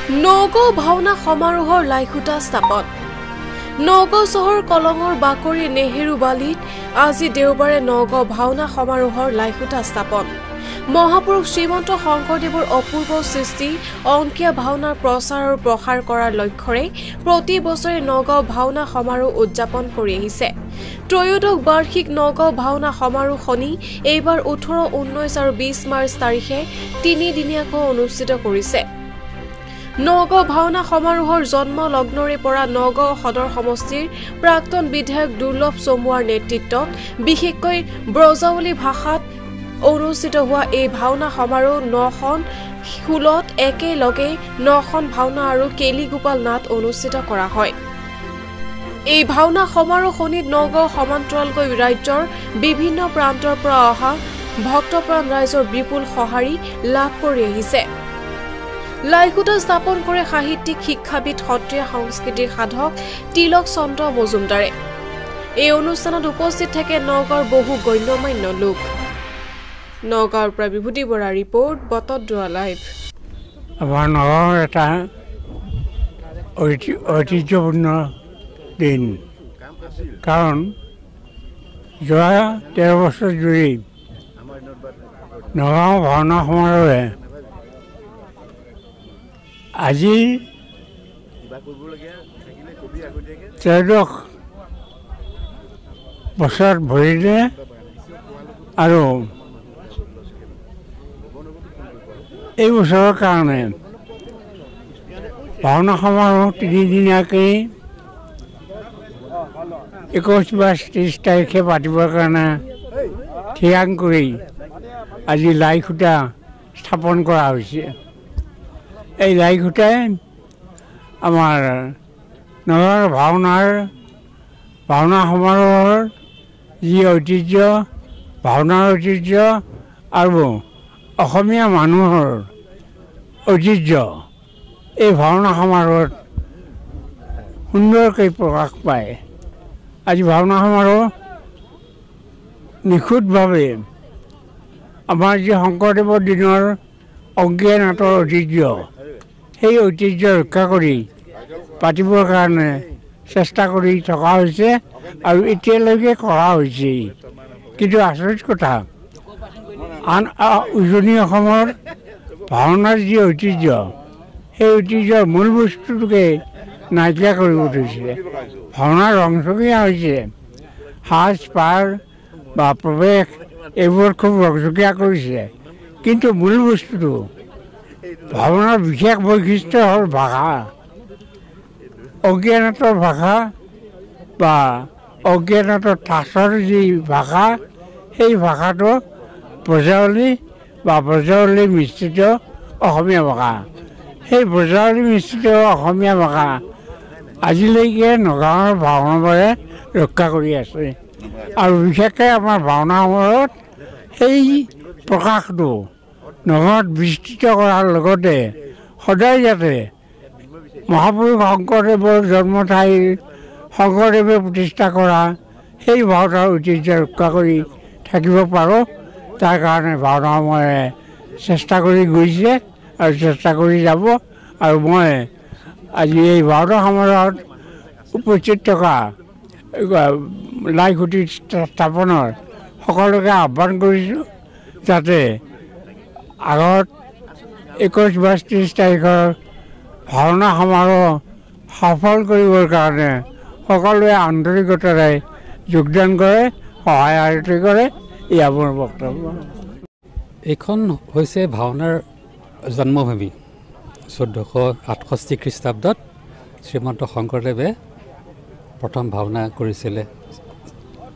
নগাঁও ভাওনা সমাৰোহৰ লাইখুটা স্থাপন নগাঁও চহৰ কলঙৰ বাকৰি নেহেৰু বালিত আজি দেওবাৰে নগাঁও ভাওনা সমাৰোহৰ লাইখুটা স্থাপন মহাপুৰুষ শ্ৰীমন্ত শংকৰদেৱৰ অপূৰ্ব সৃষ্টি অংকীয়া ভাওনাৰ প্ৰচাৰ আৰু প্ৰসাৰ কৰাৰ লক্ষ্যৰে প্ৰতি বছৰে নগাঁও ভাওনা সমাৰোহ উদযাপন কৰি আহিছে ত্ৰয়োদশ বাৰ্ষিক নগাঁও ভাওনা সমাৰোহ শনি এইবাৰ 18, 19 আৰু 20 মাৰ্চ তাৰিখে 3 দিনীয়াকৈ অনুষ্ঠিত কৰিছে নগাঁও ভাওনা সমাৰোহৰ জন্ম লগ্নৰে পৰা নগাঁও সদৰ সমষ্টিৰ প্ৰাক্তন বিধায়ক দুৰ্লভ চমুৱাৰ নেতৃত্বত বিশেষকৈ ব্ৰজাৱলী ভাষাত অনুষ্ঠিত হোৱা এই ভাওনা সমাৰোহ 9খন খুলত একেলগে 9খন ভাওনা আৰু কেলিগোপাল নাট অনুষ্ঠিত কৰা হয় এই ভাওনা সমাৰোহ শনিত নগাঁও সমান্তৰালকৈ ৰাজ্যৰ বিভিন্ন প্ৰান্তৰ পৰা অহা ভক্তপ্ৰাণ ৰাইজৰ বিপুল সঁহাৰি লাভ কৰি আহিছে লাইখুটা স্থাপন কৰে সাহিত্যিক শিক্ষাবিদ সত্ৰীয়া সংস্কৃতিৰ সাধক তিলক চন্দ্ৰ মজুমদাৰে এই অনুষ্ঠানত উপস্থিত থাকে নগাঁৱৰ বহু গণ্যমান্য লোক নগাঁৱৰ পৰা বিভূতি বৰা ৰিপৰ্ট বতদ্ৰোৱা লাইভ আমাৰ নগাঁৱৰ এটা ঐতিহ্যপূৰ্ণ দিন কাৰণ যোৱা 13 বছৰ জুৰি নগাঁও ভাওনা সমাৰোহে আজি 13 বছৰ ভৰিলে আৰু এই বছৰৰ কাৰণে ভাওনা সমাৰোহ 3 দিনীয়াকৈ 21, 22, 30 তাৰিখে পাতিবৰ কাৰণে থিৰাং কৰি আজি লাইখুটা স্থাপন কৰা হৈছে এই লাইখুটাই আমাৰ নগাঁৱৰ ভাওনা সমাৰোহৰ যি ঐতিহ্য ভাওনাৰ ঐতিহ্য আৰু অসমীয়া মানুহৰ ঐতিহ্য এই ভাওনা সমাৰোহত সুন্দৰকৈ প্ৰকাশ পায় আজি ভাওনা সমাৰোহ নিখুঁতভাৱে আমাৰ যি শংকৰদেৱৰ দিনৰ অংকীয়া নাটৰ ঐতিহ্য সেই ঐতিহ্য ৰক্ষা কৰি পাতিবৰ কাৰণে চেষ্টা কৰি থকা হৈছে আৰু এতিয়ালৈকে কৰা হৈছে কিন্তু আচৰিত কথা আন উজনি অসমৰ ভাওনাৰ যি ঐতিহ্য সেই ঐতিহ্যৰ মূল বস্তুটোকে নাইকিয়া কৰি উঠিছে ভাওনাৰ ৰংচঙীয়া হৈছে সাজ পাৰ বা প্ৰৱেশ এইবোৰ খুব ৰংচঙীয়া কৰিছে কিন্তু মূল বস্তুটো ভাওনাৰ বিশেষ বৈশিষ্ট্য হ'ল ভাষা অংকীয়া নাটৰ ভাষা বা অংকীয়া নাটৰ ঠাচৰ যি ভাষা সেই ভাষাটো ব্ৰজাৱলী মিশ্ৰিত অসমীয়া ভাষা সেই ব্ৰজাৱলী মিশ্ৰিত অসমীয়া ভাষা আজিলৈকে নগাঁৱৰ ভাওনাবাৰে ৰক্ষা কৰি আছে আৰু বিশেষকৈ আমাৰ ভাওনা সমাৰোহত সেই প্ৰকাশটো নগাঁৱত বিস্তৃত কৰাৰ লগতে সদায় যাতে মহাপুৰুষ শংকৰদেৱৰ জন্মঠাইৰ শংকৰদেৱে প্ৰতিষ্ঠা কৰা সেই ভাওনাৰ ঐতিহ্য ৰক্ষা কৰি থাকিব পাৰোঁ তাৰ কাৰণে ভাওনা সময়ে চেষ্টা কৰি গৈছে আৰু চেষ্টা কৰি যাব আৰু মই আজি এই ভাওনা সমাৰোহত উপস্থিত থকা লাইখুটি স্থাপনৰ সকলোকে আহ্বান কৰিছোঁ যাতে আগত 21, 22, 30 তাৰিখৰ ভাওনা সমাৰোহ সফল কৰিবৰ কাৰণে সকলোৱে আন্তৰিকতাৰে যোগদান কৰে সহায় আৰতি কৰে এয়া মোৰ বক্তব্য এইখন হৈছে ভাওনাৰ জন্মভূমি 1468 খ্ৰীষ্টাব্দত শ্ৰীমন্ত শংকৰদেৱে প্ৰথম ভাওনা কৰিছিলে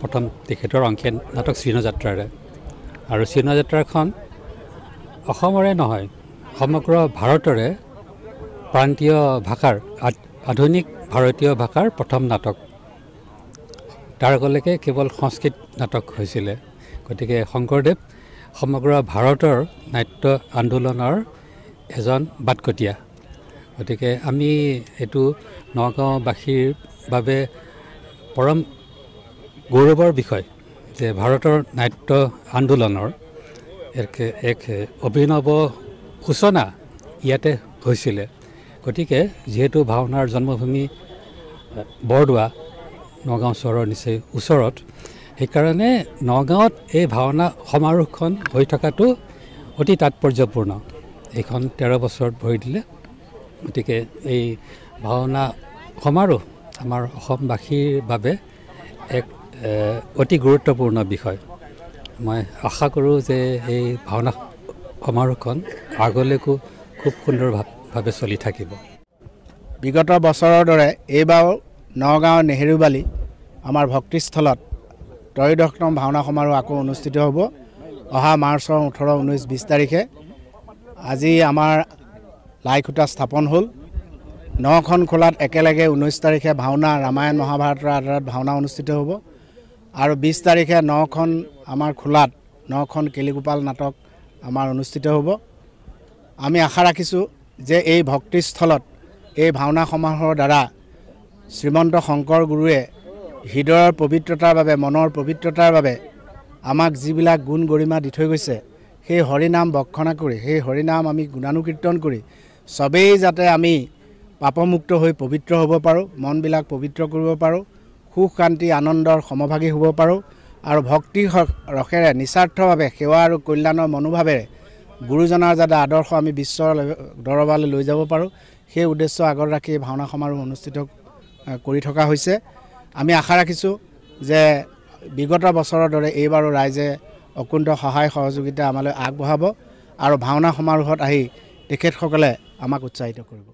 প্ৰথম তেখেতৰ অংকীয়া নাটক শ্ৰীনযাত্ৰাৰে আৰু শ্ৰীনযাত্ৰাখন অসমৰে নহয় সমগ্ৰ ভাৰতৰে প্ৰান্তীয় ভাষাৰ আধুনিক ভাৰতীয় ভাষাৰ প্ৰথম নাটক তাৰ আগলৈকে কেৱল সংস্কৃত নাটক হৈছিলে গতিকে শংকৰদেৱ সমগ্ৰ ভাৰতৰ নাট্য আন্দোলনৰ এজন বাটকটীয়া গতিকে আমি এইটো নগাঁওবাসীৰ বাবে পৰম গৌৰৱৰ বিষয় যে ভাৰতৰ নাট্য আন্দোলনৰ এক অভিনৱ সূচনা ইয়াতে হৈছিলে গতিকে যিহেতু ভাওনাৰ জন্মভূমি বৰদোৱা নগাঁও চহৰৰ নিচেই ওচৰত, সেইকাৰণে নগাঁৱত এই ভাওনা সমাৰোহখন হৈ থকাটো অতি তাৎপৰ্যপূৰ্ণ। এইখন 13 বছৰত ভৰি দিলে, গতিকে এই ভাওনা সমাৰোহ আমাৰ অসমবাসীৰ বাবে এক অতি গুৰুত্বপূৰ্ণ বিষয়। মই আশা কৰোঁ যে এই ভাওনা সমাৰোহখন আগলৈকো খুব সুন্দৰভাৱে চলি থাকিব। বিগত বছৰৰ দৰে এইবাৰ নগাঁও নেহেৰুবালি আমাৰ ভক্তিস্থলত 13তম ভাওনা সমাৰোহ আকৌ অনুষ্ঠিত হ'ব অহা মাৰ্চৰ 18, 19, 20 তাৰিখে। আজি আমাৰ লাইখুটা স্থাপন হ'ল। 9খন খোলাত একেলগে 19 তাৰিখে ভাওনা ৰামায়ণ মহাভাৰতৰ আধাৰত ভাওনা অনুষ্ঠিত হ'ব আৰু 20 তাৰিখে 9খন আমাৰ খোলাত 9খন কেলিগোপাল নাটক আমাৰ অনুষ্ঠিত হ'ব। আমি আশা ৰাখিছোঁ যে এই ভক্তিস্থলত এই ভাওনা সমাৰোহৰ দ্বাৰা শ্ৰীমন্ত শংকৰ গুৰুৱে হৃদয়ৰ পবিত্ৰতাৰ বাবে, মনৰ পবিত্ৰতাৰ বাবে আমাক যিবিলাক গুণ গৰিমা দি থৈ গৈছে, সেই হৰিনাম বক্ষণা কৰি, সেই হৰিনাম আমি গুণানুকীৰ্তন কৰি চবেই যাতে আমি পাপমুক্ত হৈ পবিত্ৰ হ'ব পাৰোঁ, মনবিলাক পবিত্ৰ কৰিব পাৰোঁ, সুখ শান্তি আনন্দৰ সমভাগী হ'ব পাৰোঁ আৰু ভক্তি ৰসেৰে নিস্বাৰ্থভাৱে সেৱা আৰু কল্যাণৰ মনোভাৱেৰে গুৰুজনাৰ যাতে আদৰ্শ আমি বিশ্বৰ দৰবাৰলৈ লৈ যাব পাৰোঁ, সেই উদ্দেশ্য আগত ৰাখি ভাওনা সমাৰোহ অনুষ্ঠিত কৰি থকা হৈছে। আমি আশা ৰাখিছোঁ যে বিগত বছৰৰ দৰে এইবাৰো ৰাইজে অকুণ্ঠ সহায় সহযোগিতা আমালৈ আগবঢ়াব আৰু ভাওনা সমাৰোহত আহি তেখেতসকলে আমাক উৎসাহিত কৰিব।